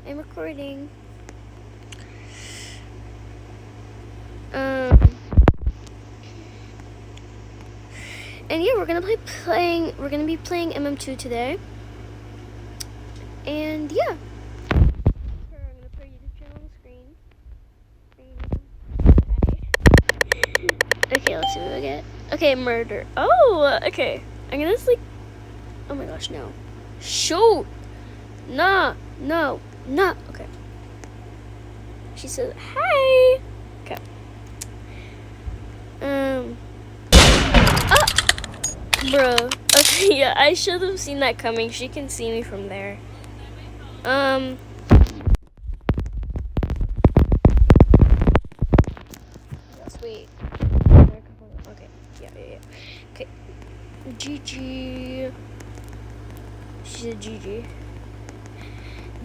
I'm recording. And yeah, we're gonna be playing MM2 today. And yeah. I'm gonna put our YouTube channel on the screen. Okay, let's see what we get. Okay, murder. Oh, okay. I'm gonna just like. Oh my gosh, no. Shoot! Nah, no, nah. Okay. She says, "Hey." Okay. Bro. Okay, yeah, I should have seen that coming. She can see me from there. Yes, wait. Okay, yeah. Okay. GG. She said GG.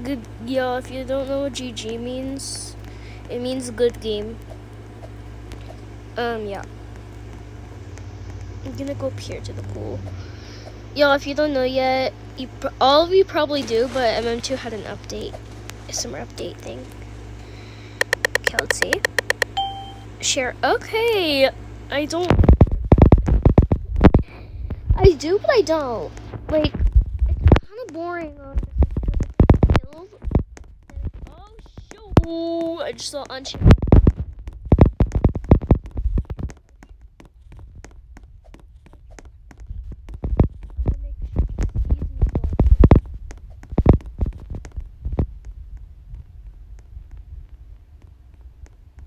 Good, yeah, if you don't know what GG means, it means good game. Yeah. I'm gonna go up here to the pool. Y'all, if you don't know yet, all of you probably do, but MM2 had an update, a summer update thing. Okay, let's see. Share. Okay, I do, but I don't. Like, it's kind of boring. Kills. Oh shoot! I just saw Ansha.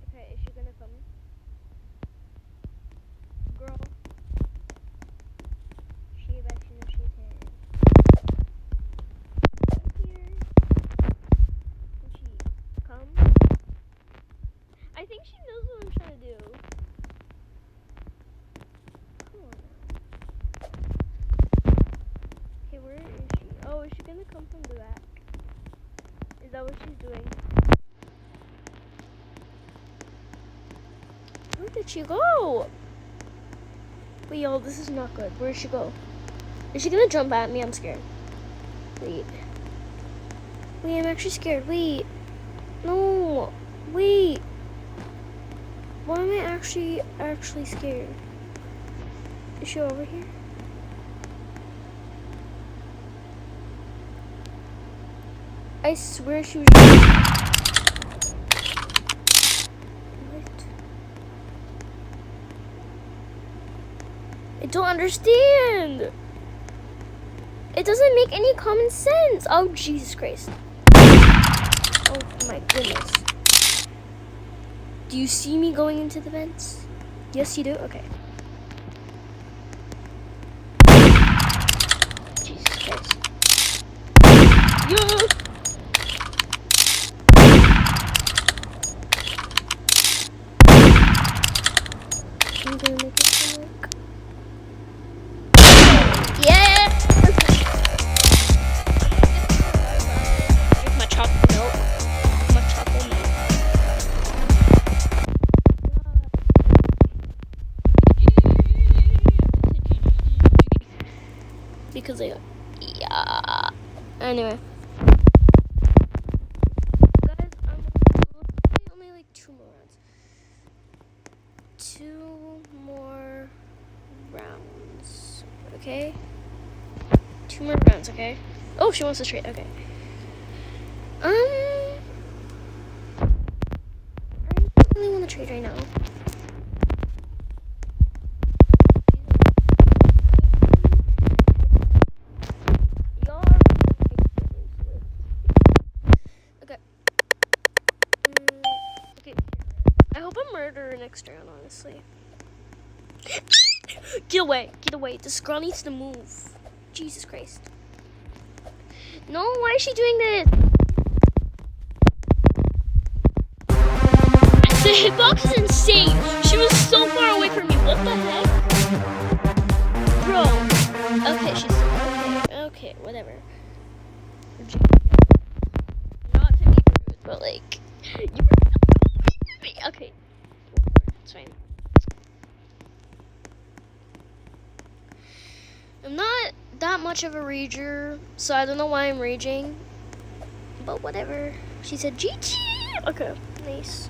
Okay, is she gonna come? Girl. She actually knows she's here. Here. Can she come? I think she knows what I'm trying to do. Come on now. Okay, where is she? Oh, is she gonna come from the back? Is that what she's doing? Where did she go? Wait, y'all, this is not good. Where did she go? Is she gonna jump at me? I'm scared. Wait, I'm actually scared. Wait. No. Wait. Why am I actually scared? Is she over here? I swear she was. What? I don't understand. It doesn't make any common sense. Oh, Jesus Christ. Oh my goodness. Do you see me going into the vents? Yes, you do? Okay. Jesus Christ. Yeah. I'm gonna make it work. Yes! Here's my chocolate milk. My chocolate milk. Because yeah. Anyway. Guys, only like 2 more rounds. 2 more rounds. Okay? 2 more rounds, okay? Oh, she wants to trade. Okay. I don't really want to trade right now. I hope I murder her next round, honestly. Get away. This girl needs to move. Jesus Christ. No, why is she doing this? The hitbox is insane. She was so far away from me. What the heck? Bro. Okay, she's okay, whatever. Not to be rude, but like okay. It's fine. I'm not that much of a rager, so I don't know why I'm raging. but whatever. She said GG. Okay, nice.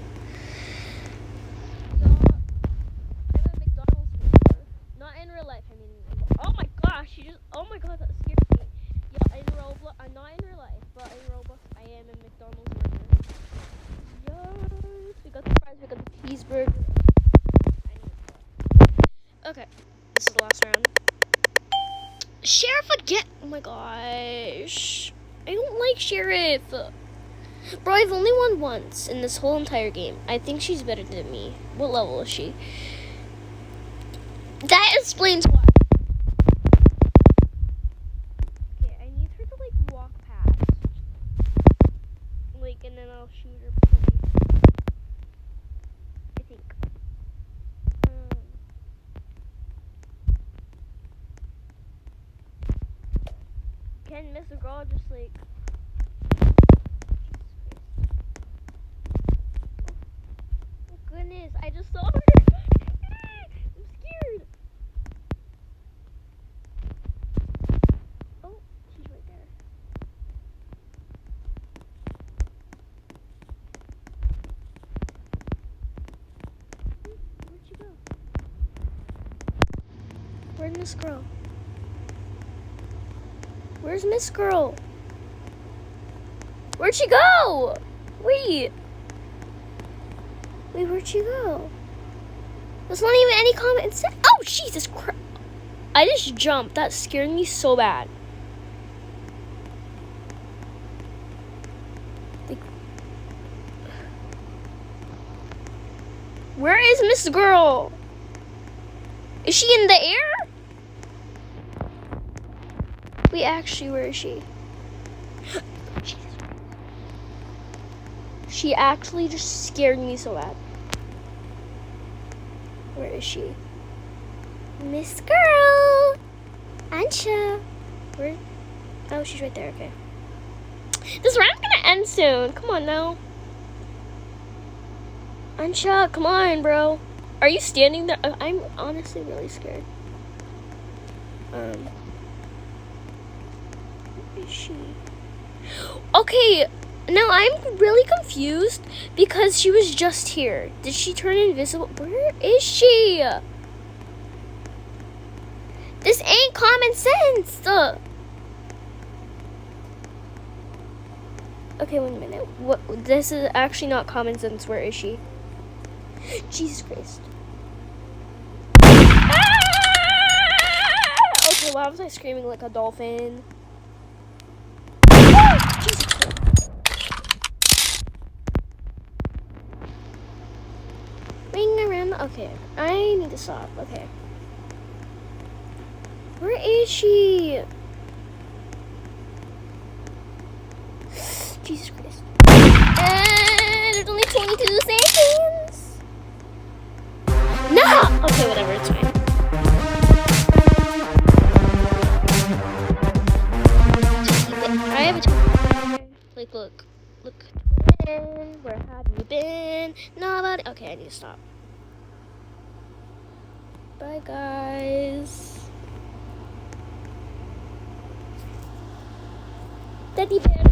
So, I'm at McDonald's worker. Not in real life, I mean. Oh my gosh, oh my god, that scared me. Yeah, in Roblox, I'm not in real life, but in Roblox, I am a McDonald's worker. Yes, we got the fries, we got the cheeseburger. Okay, this is the last round. Sheriff again! Oh my gosh. I don't like Sheriff. Bro, I've only won once in this whole entire game. I think she's better than me. What level is she? That explains why. Okay, I need her to like walk past. Like, and then I'll shoot her. I think. Can Mr. Girl just like... Oh goodness, I just saw her. I'm scared. Oh, she's right there. Where'd she go? Where'd Miss Girl? Where's Miss Girl? Where'd she go? Wait, where'd she go? There's not even any comment. Oh, Jesus Christ. I just jumped. That scared me so bad. Like, where is Miss Girl? Is she in the air? Wait, actually, where is she? She actually just scared me so bad. Where is she? Miss Girl! Ansha! Where? Oh, she's right there, okay. This round's gonna end soon. Come on now. Ansha, come on, bro. Are you standing there? I'm honestly really scared. Where is she? Okay, now I'm really confused because she was just here. Did she turn invisible? Where is she? This ain't common sense. Okay, wait a minute. What? This is actually not common sense. Where is she? Jesus Christ. Ah! Okay, why was I screaming like a dolphin? Jesus Christ. Ring around. Okay, I need to stop. Okay. Where is she? Jesus Christ. There's only 22 seconds. No! Okay, whatever, it's fine. I have a like, look. Where have you been? Nobody. Okay, I need to stop. Bye, guys. Teddy bear.